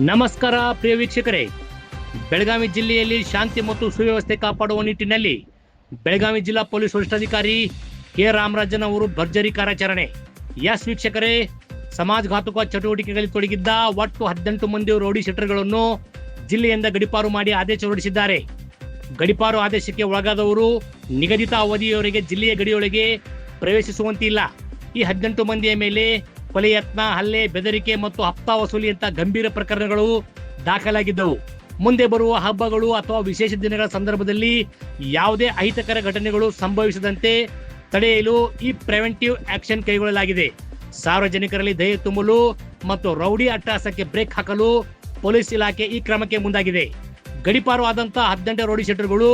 ನಮಸ್ಕಾರ ಪ್ರಿಯ ವೀಕ್ಷಕರೇ. ಬೆಳಗಾವಿ ಜಿಲ್ಲೆಯಲ್ಲಿ ಶಾಂತಿ ಮತ್ತು ಸುವ್ಯವಸ್ಥೆ ಕಾಪಾಡುವ ನಿಟ್ಟಿನಲ್ಲಿ ಬೆಳಗಾವಿ ಜಿಲ್ಲಾ ಪೊಲೀಸ್ ವರಿಷ್ಠಾಧಿಕಾರಿ ಕೆ ರಾಮರಾಜನ್ ಅವರು ಭರ್ಜರಿ ಕಾರ್ಯಾಚರಣೆ. ಎಸ್ ವೀಕ್ಷಕರೇ, ಸಮಾಜಘಾತುಕ ಚಟುವಟಿಕೆಗಳಲ್ಲಿ ತೊಡಗಿದ್ದ ಒಟ್ಟು 18 ಮಂದಿ ರೌಡಿ ಶೀಟರ್ಗಳನ್ನು ಜಿಲ್ಲೆಯಿಂದ ಗಡಿಪಾರು ಮಾಡಿ ಆದೇಶ ಹೊರಡಿಸಿದ್ದಾರೆ. ಗಡಿಪಾರು ಆದೇಶಕ್ಕೆ ಒಳಗಾದವರು ನಿಗದಿತ ಅವಧಿಯವರೆಗೆ ಜಿಲ್ಲೆಯ ಗಡಿಯೊಳಗೆ ಪ್ರವೇಶಿಸುವಂತಿಲ್ಲ. ಈ 18 ಮಂದಿಯ ಮೇಲೆ ಕೊಲೆ ಯತ್ನ, ಹಲ್ಲೆ, ಬೆದರಿಕೆ ಮತ್ತು ಹಪ್ತಾ ವಸೂಲಿಯಂತ ಗಂಭೀರ ಪ್ರಕರಣಗಳು ದಾಖಲಾಗಿದ್ದವು. ಮುಂದೆ ಬರುವ ಹಬ್ಬಗಳು ಅಥವಾ ವಿಶೇಷ ದಿನಗಳ ಸಂದರ್ಭದಲ್ಲಿ ಯಾವುದೇ ಅಹಿತಕರ ಘಟನೆಗಳು ಸಂಭವಿಸದಂತೆ ತಡೆಯಲು ಈ ಪ್ರಿವೆಂಟಿವ್ ಆಕ್ಷನ್ ಕೈಗೊಳ್ಳಲಾಗಿದೆ. ಸಾರ್ವಜನಿಕರಲ್ಲಿ ಧೈರ್ಯ ತುಂಬಲು ಮತ್ತು ರೌಡಿ ಅಟ್ಟಹಾಸಕ್ಕೆ ಬ್ರೇಕ್ ಹಾಕಲು ಪೊಲೀಸ್ ಇಲಾಖೆ ಈ ಕ್ರಮಕ್ಕೆ ಮುಂದಾಗಿದೆ. ಗಡಿಪಾರು ಆದಂತ 18 ರೌಡಿ ಶೀಟರ್ಗಳು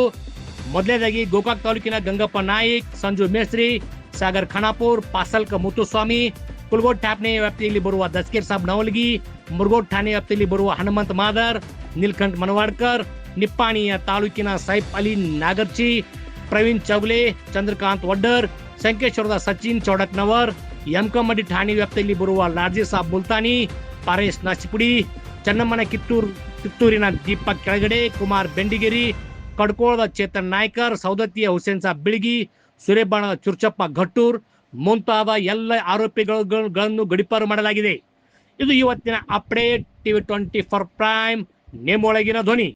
ಮೊದಲನೇದಾಗಿ ಗೋಕಾಕ್ ತಾಲೂಕಿನ ಗಂಗಪ್ಪ ನಾಯ್ಕ್, ಸಂಜು ಮೇಸ್ತ್ರಿ, ಸಾಗರ್ ಖಾನಾಪುರ್, ಪಾಸಲ್ಕ ಮುತ್ತುಸ್ವಾಮಿ, ಕುಲಗೋಡ್ ಠಾಣೆ ವ್ಯಾಪ್ತಿಯಲ್ಲಿ ಬರುವ ದಸ್ಕೇರ್ ಸಾಬ್ ನವಲ್ಗಿ, ಮುರ್ಗೋಡ್ ಠಾಣೆ ವ್ಯಾಪ್ತಿಯಲ್ಲಿ ಬರುವ ಹನುಮಂತ್ ಮಾದರ್, ನೀಲ್ಕಂಠ್ ಮನವಾಡ್ಕರ್, ನಿಪ್ಪಾಣಿಯ ತಾಲೂಕಿನ ಸೈಫ್ ಅಲಿ ನಾಗರ್ಚಿ, ಪ್ರವೀಣ್ ಚೌಗ್ಲೆ, ಚಂದ್ರಕಾಂತ್ ವಡ್ಡರ್, ಸಂಕೇಶ್ವರದ ಸಚಿನ್ ಚೌಡಕ್ನವರ್, ಯಮಕಮಡಿ ಠಾಣೆ ವ್ಯಾಪ್ತಿಯಲ್ಲಿ ಬರುವ ಲಾರ್ಜಿ ಸಾಬ್ ಮುಲ್ತಾನಿ, ಪಾರೇಶ್ ನಾಚಿಪುಡಿ, ಚನ್ನಮ್ಮನ ಕಿತ್ತೂರಿನ ದೀಪಕ್ ಕೆಳಗಡೆ, ಕುಮಾರ್ ಬೆಂಡಿಗೇರಿ, ಕಡ್ಕೋಳದ ಚೇತನ್ ನಾಯ್ಕರ್, ಸೌದತ್ತಿಯ ಹುಸೇನ್ ಸಾಬ್ ಬಿಳಿಗಿ, ಸುರೇಬಾಣದ ಚುರ್ಚಪ್ಪ ಘಟ್ಟೂರ್ ಮುಂತಾದ ಎಲ್ಲ ಆರೋಪಿಗಳನ್ನು ಗಡಿಪಾರು ಮಾಡಲಾಗಿದೆ. ಇದು ಇವತ್ತಿನ ಅಪ್ಡೇಟ್. ಟಿವಿ 24 ಪ್ರೈಮ್, ನಿಮ್ಮೊಳಗಿನ ಧ್ವನಿ.